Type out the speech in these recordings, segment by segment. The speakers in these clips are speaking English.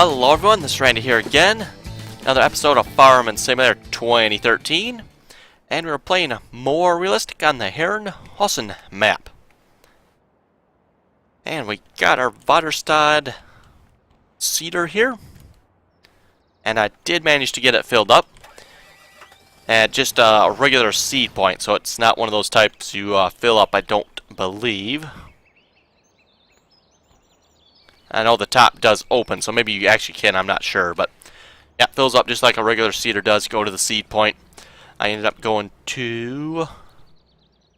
Hello everyone, this is Randy here again. Another episode of Farming Simulator 2013. And we're playing more realistic on the Herrenhausen map. And we got our Vaterstad seeder here. And I did manage to get it filled up. At just a regular seed point, so it's not one of those types you fill up, I don't believe. I know the top does open, so maybe you actually can, I'm not sure. But yeah, it fills up just like a regular seeder does. Go to the seed point. I ended up going to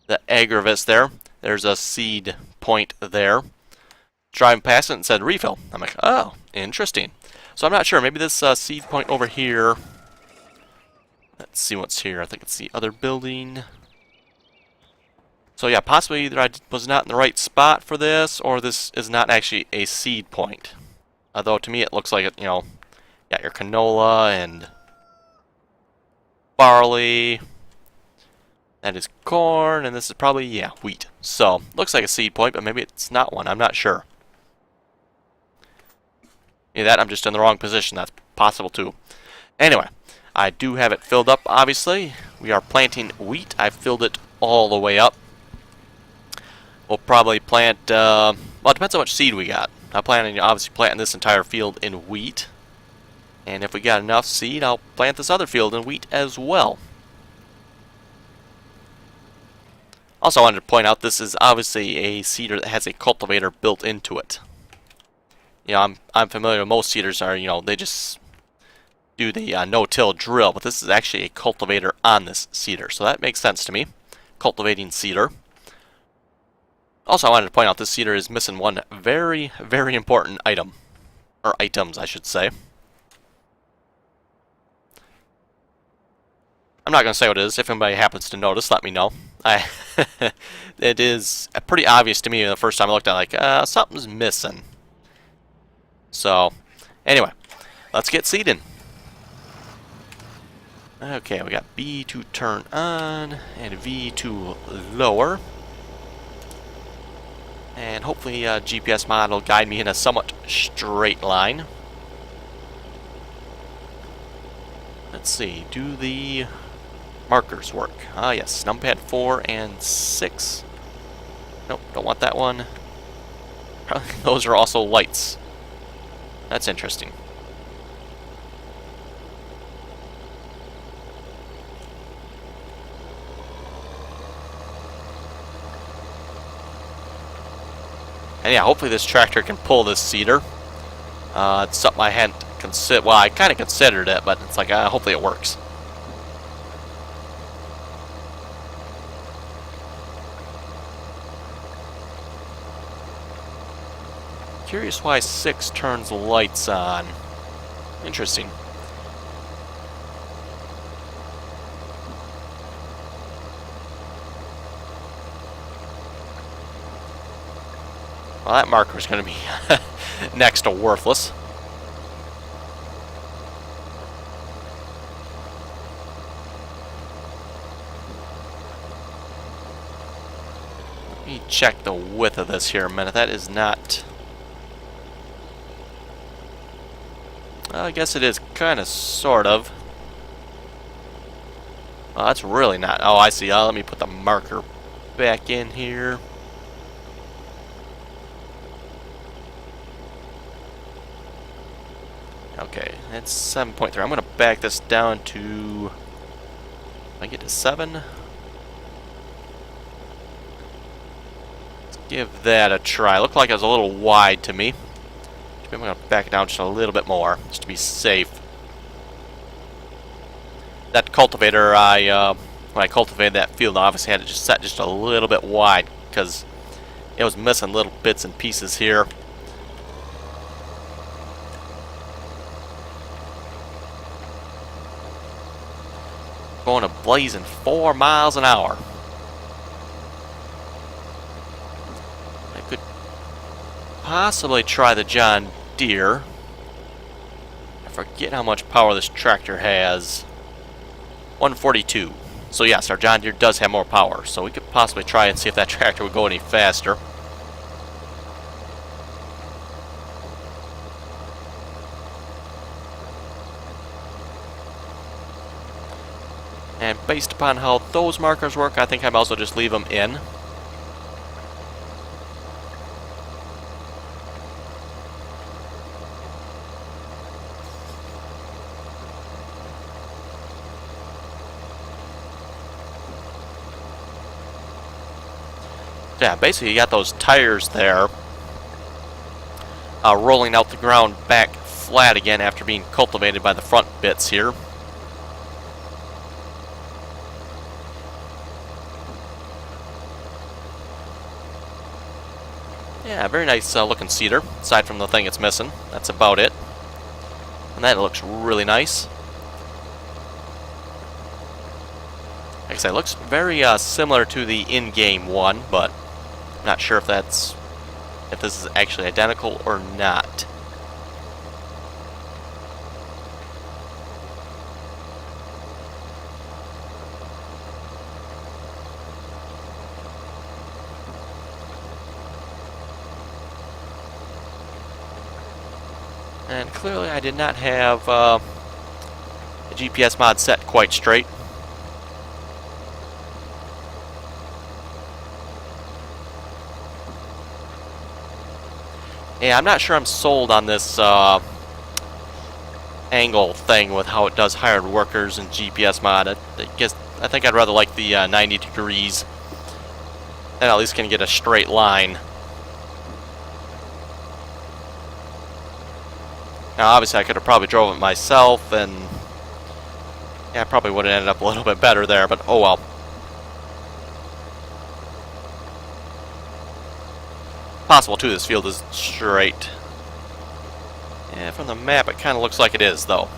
the Agrivis there. There's a seed point there. Driving past it and said refill. I'm like, oh, interesting. So I'm not sure. Maybe this seed point over here. Let's see what's here. I think it's the other building. So yeah, possibly either I was not in the right spot for this, or this is not actually a seed point. Although to me it looks like it, you know, got your canola and barley. That is corn, and this is probably, yeah, wheat. So, looks like a seed point, but maybe it's not one. I'm not sure. Either that, I'm just in the wrong position. That's possible too. Anyway, I do have it filled up, obviously. We are planting wheat. I've filled it all the way up. We'll probably plant, well, it depends how much seed we got. I'm planning, obviously, planting this entire field in wheat. And if we got enough seed, I'll plant this other field in wheat as well. Also, I wanted to point out this is obviously a seeder that has a cultivator built into it. You know, I'm familiar with most seeders are, you know, they just do the no-till drill, but this is actually a cultivator on this seeder, so that makes sense to me. Cultivating seeder. Also, I wanted to point out this seeder is missing one very, very important item. Or items, I should say. I'm not going to say what it is. If anybody happens to notice, let me know. It is pretty obvious to me the first time I looked at it, like, something's missing. So, anyway, let's get seeding. Okay, we got B to turn on, and V to lower. And hopefully GPS mod will guide me in a somewhat straight line. Let's see, do the markers work? Ah yes, numpad 4 and 6. Nope, don't want that one. Those are also lights. That's interesting. And yeah, hopefully this tractor can pull this seeder. It's something I hadn't considered. Well, I kind of considered it, but it's like, hopefully it works. Curious why 6 turns lights on. Interesting. Well, that marker is going to be next to worthless. Let me check the width of this here a minute. That is not... I guess it is kind of, sort of. Oh, that's really not... Oh, I see. Let me put the marker back in here. Okay, that's 7.3. I'm going to back this down to... I get to 7. Let's give that a try. Looked like it was a little wide to me. I'm going to back it down just a little bit more, just to be safe. That cultivator, when I cultivated that field, I obviously had it just set just a little bit wide, because it was missing little bits and pieces here. Going a blazing 4 miles an hour. I could possibly try the John Deere. I forget how much power this tractor has. 142. So yes, our John Deere does have more power. So we could possibly try and see if that tractor would go any faster. And based upon how those markers work, I think I might also just leave them in. Yeah, basically you got those tires there rolling out the ground back flat again after being cultivated by the front bits here. Yeah, very nice looking cedar, aside from the thing it's missing. That's about it. And that looks really nice. Like I said, it looks very similar to the in-game one, but I'm not sure if this is actually identical or not. And clearly I did not have the GPS mod set quite straight. Yeah, I'm not sure I'm sold on this angle thing with how it does hired workers and GPS mod. I think I'd rather like the 90 degrees. And at least can get a straight line. Now, obviously, I could have probably drove it myself, and yeah, I probably would have ended up a little bit better there, but oh well. Possible, too, this field is straight. Yeah, from the map, it kind of looks like it is, though.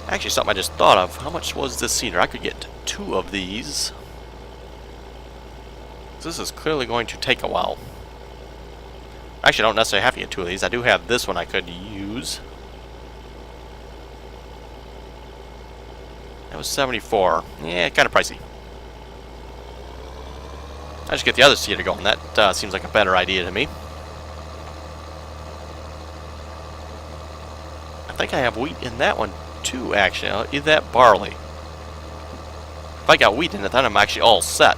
Actually, something I just thought of. How much was this cedar? I could get 2 of these. This is clearly going to take a while. Actually, I don't necessarily have to get 2 of these. I do have this one I could use. That was 74. Yeah, kind of pricey. I just get the other cedar going. That seems like a better idea to me. I think I have wheat in that one too, actually. I'll eat that barley. If I got wheat in it, then I'm actually all set.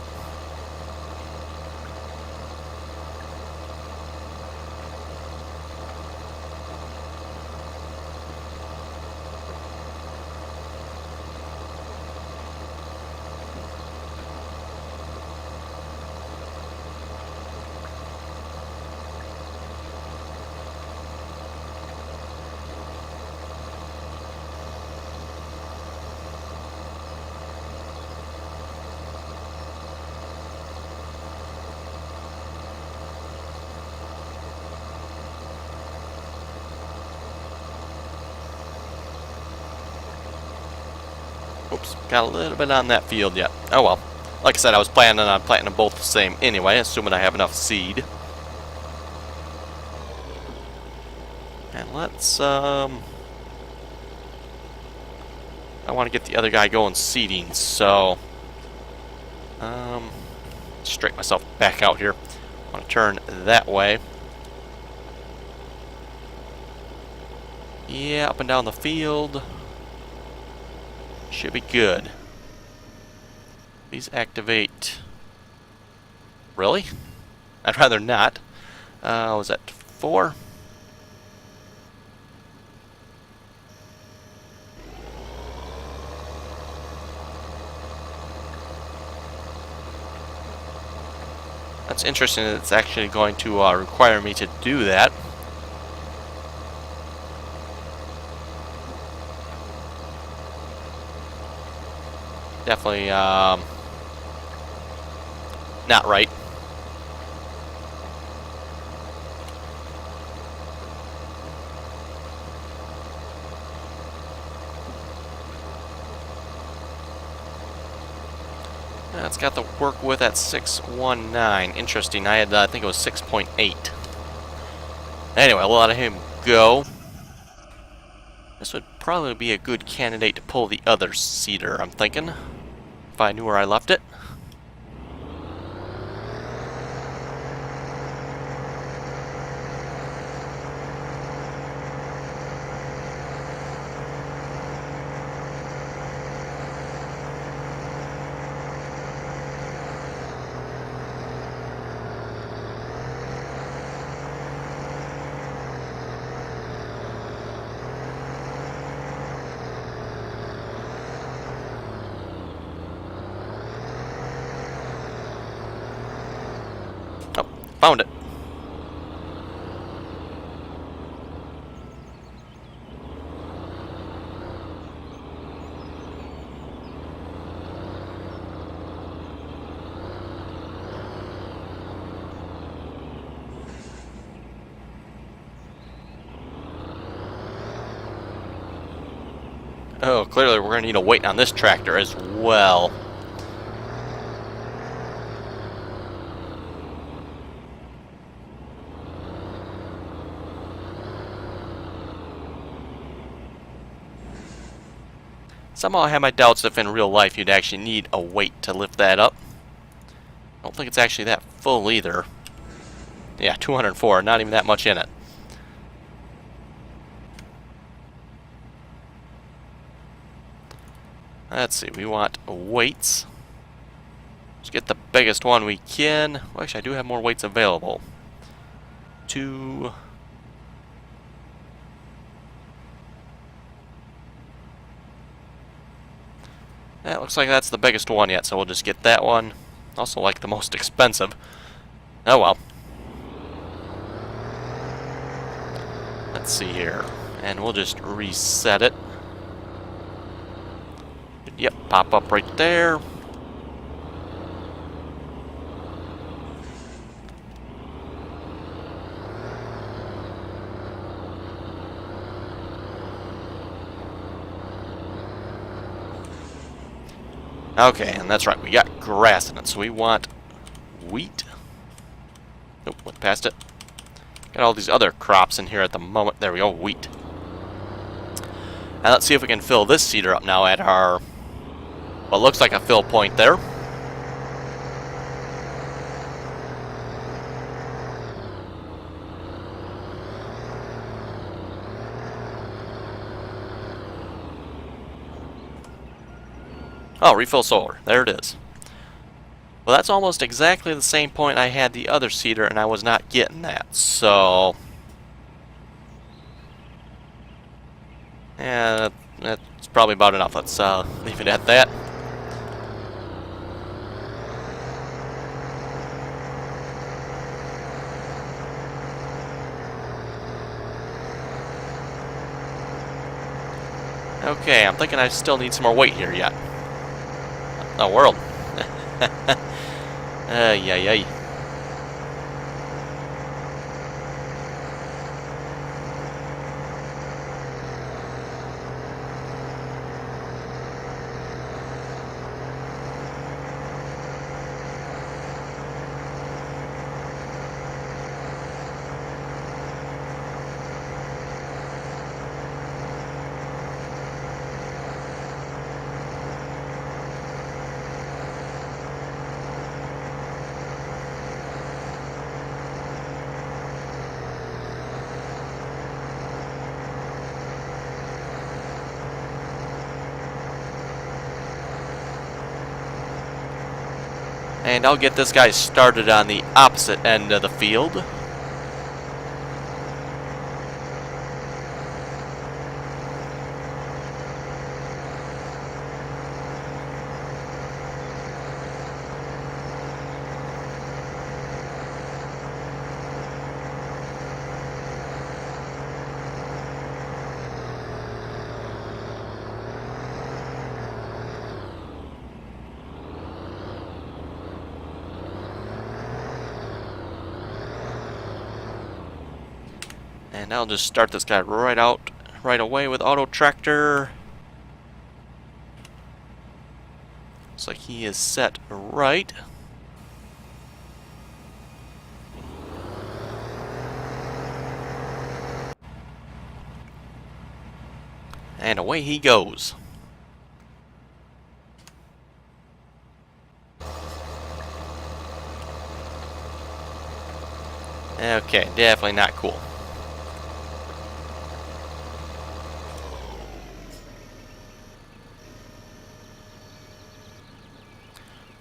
Oops, got a little bit on that field yet. Oh well. Like I said, I was planning on planting them both the same anyway, assuming I have enough seed. And let's, I want to get the other guy going seeding, so... straighten myself back out here. I want to turn that way. Yeah, up and down the field. Should be good. Please activate. Really? I'd rather not. Was that 4? That's interesting that it's actually going to require me to do that. Definitely not right. It's got the work with at 619. Interesting. I had, I think it was 6.8. Anyway, I'll let him go. This would probably be a good candidate to pull the other cedar, I'm thinking. If I knew where I left it. found it. Oh, clearly we're going to need a weight on this tractor as well. Somehow I have my doubts if in real life you'd actually need a weight to lift that up. I don't think it's actually that full either. Yeah, 204, not even that much in it. Let's see, we want weights. Let's get the biggest one we can. Well, actually, I do have more weights available. 2... That looks like that's the biggest one yet, so we'll just get that one. Also like the most expensive. Oh well. Let's see here. And we'll just reset it. Yep, pop up right there. Okay, and that's right, we got grass in it, so we want wheat. Nope, went past it. Got all these other crops in here at the moment. There we go, wheat. And let's see if we can fill this seeder up now at our, what looks like a fill point there. Oh, refill solar. There it is. Well, that's almost exactly the same point I had the other seeder, and I was not getting that. So, yeah, that's probably about enough. Let's leave it at that. Okay, I'm thinking I still need some more weight here yet. Oh, world. Ay, ay, ay. And I'll get this guy started on the opposite end of the field. And I'll just start this guy right away with auto tractor. Looks like he is set right. And away he goes. Okay, definitely not cool.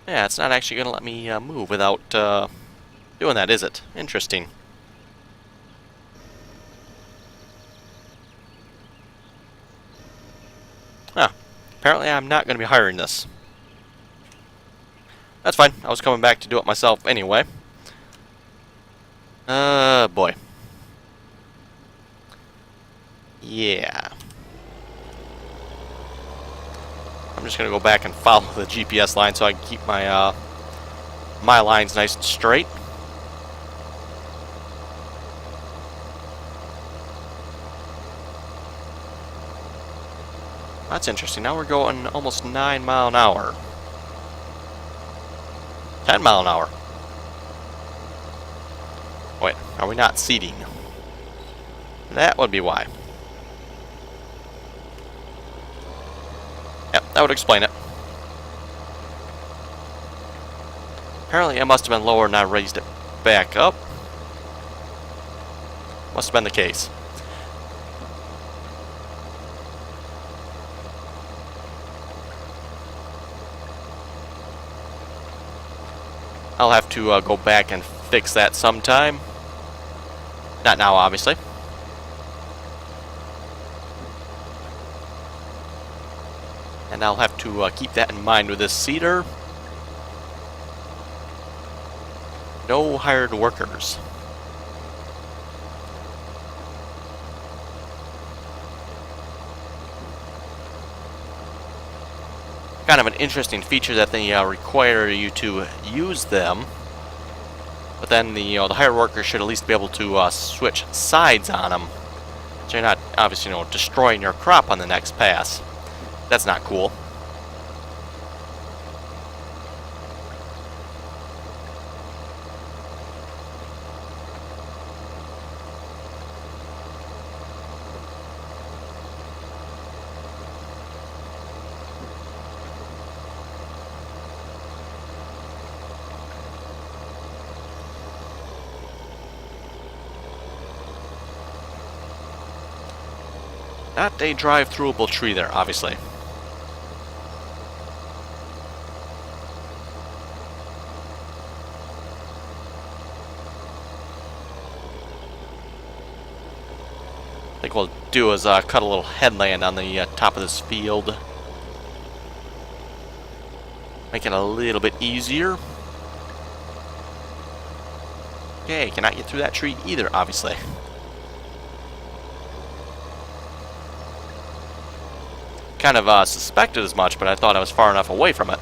Yeah, it's not actually going to let me move without doing that, is it? Interesting. Ah, apparently I'm not going to be hiring this. That's fine. I was coming back to do it myself anyway. Boy. Yeah. I'm just gonna go back and follow the GPS line so I can keep my my lines nice and straight. That's interesting. Now we're going almost 9 mile an hour. 10 mile an hour. Wait, are we not seating? That would be why. Yep, that would explain it. Apparently it must have been lower and I raised it back up. Must have been the case. I'll have to go back and fix that sometime. Not now, obviously. And I'll have to keep that in mind with this seeder. No hired workers. Kind of an interesting feature that they require you to use them. But then the hired workers should at least be able to switch sides on them. So you're not obviously destroying your crop on the next pass. That's not cool. Not a drive-throughable tree there, obviously. I think what we'll do is cut a little headland on the top of this field. Make it a little bit easier. Okay, cannot get through that tree either, obviously. Kind of suspected as much, but I thought I was far enough away from it.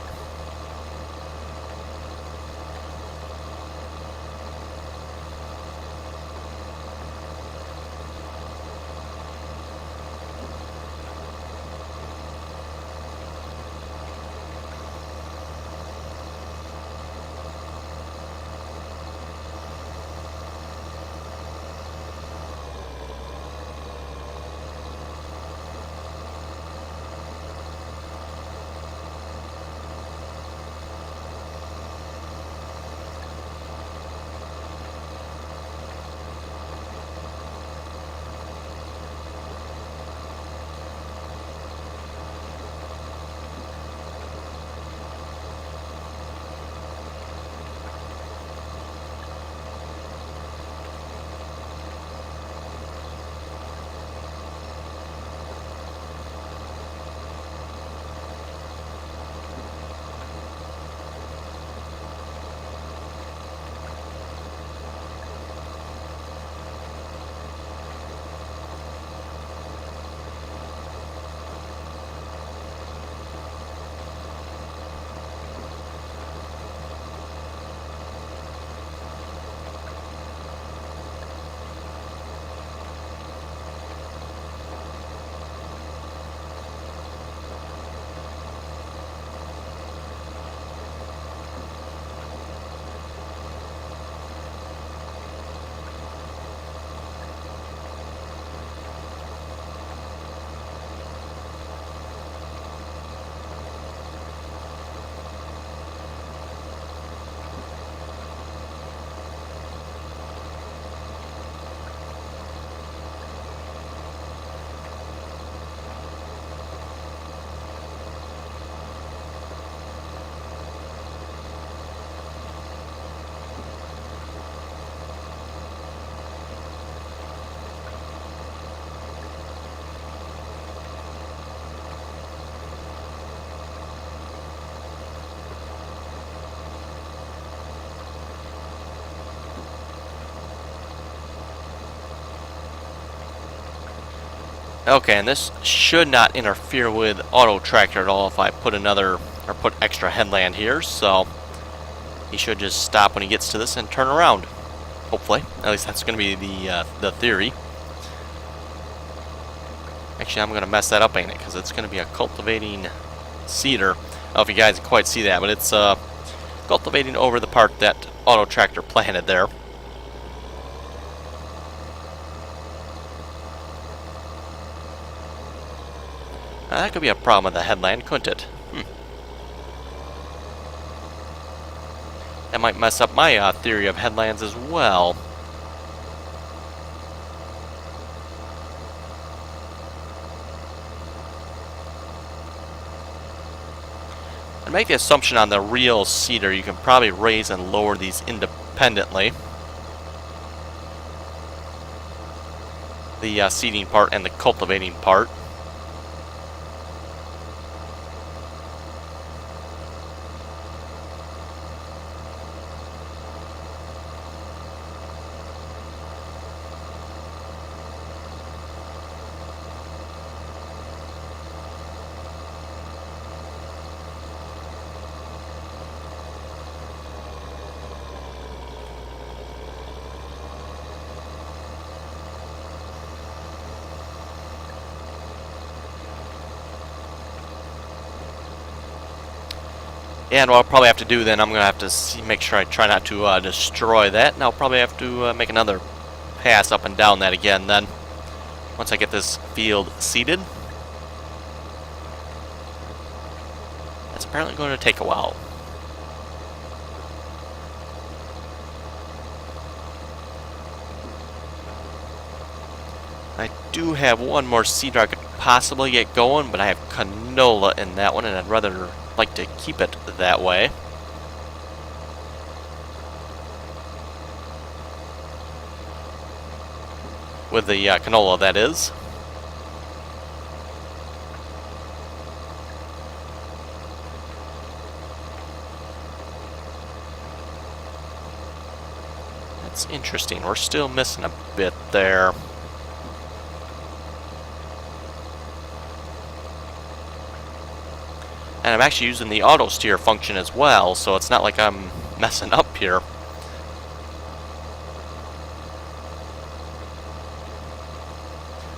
Okay, and this should not interfere with auto tractor at all if I put another, or put extra headland here, so he should just stop when he gets to this and turn around. Hopefully. At least that's going to be the theory. Actually, I'm going to mess that up, ain't it? Because it's going to be a cultivating seeder. I don't know if you guys can quite see that, but it's cultivating over the part that auto tractor planted there. That could be a problem with the headland, couldn't it? That might mess up my theory of headlands as well. I'd make the assumption on the real seeder you can probably raise and lower these independently. The seeding part and the cultivating part. And what I'll probably have to do then, I'm going to have to make sure I try not to destroy that. And I'll probably have to make another pass up and down that again then. Once I get this field seeded. That's apparently going to take a while. I do have one more seeder I could possibly get going, but I have canola in that one, and I'd rather like to keep it that way. With the canola, that is. That's interesting. We're still missing a bit there. And I'm actually using the auto steer function as well, so it's not like I'm messing up here.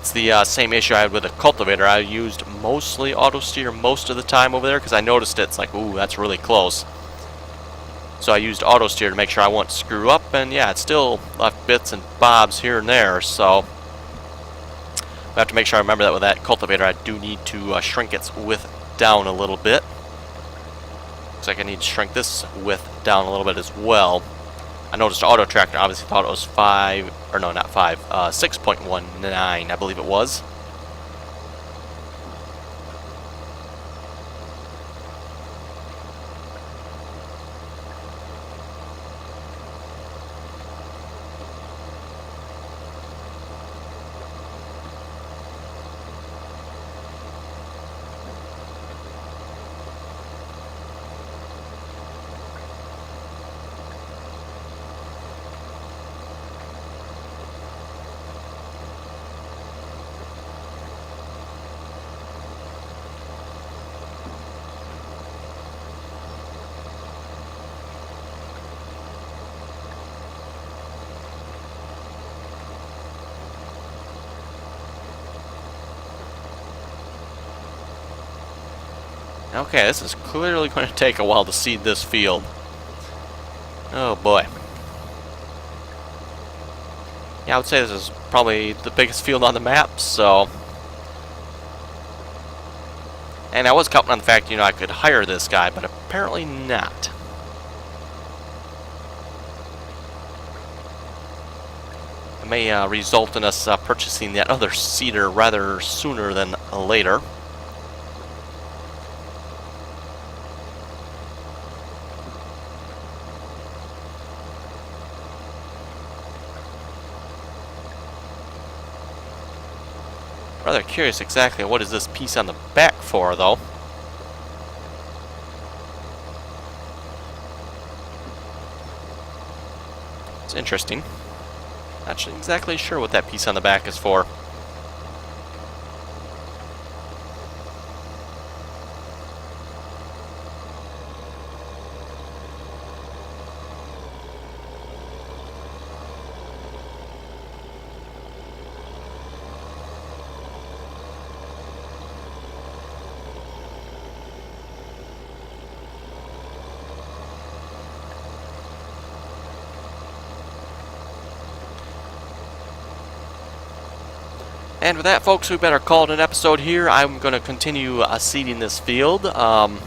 It's the same issue I had with the cultivator. I used mostly auto steer most of the time over there because I noticed it's like, ooh, that's really close. So I used auto steer to make sure I wouldn't screw up, and yeah, it still left bits and bobs here and there, so I have to make sure I remember that with that cultivator. I do need to shrink its width down a little bit. Looks like I need to shrink this width down a little bit as well. I noticed auto tractor obviously thought it was 5, or no, not 5, 6.19, I believe it was. Okay, this is clearly going to take a while to seed this field. Oh boy. Yeah, I would say this is probably the biggest field on the map, so... And I was counting on the fact, you know, I could hire this guy, but apparently not. It may result in us purchasing that other seeder rather sooner than later. Rather curious exactly what is this piece on the back for, though. It's interesting. Not exactly sure what that piece on the back is for. And with that, folks, we better call it an episode here. I'm going to continue seeding this field. Yeah,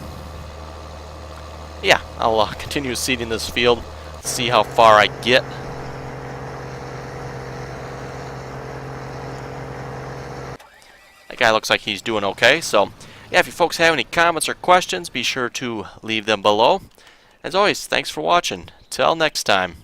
I'll continue seeding this field, see how far I get. That guy looks like he's doing okay. So, yeah, if you folks have any comments or questions, be sure to leave them below. As always, thanks for watching. Till next time.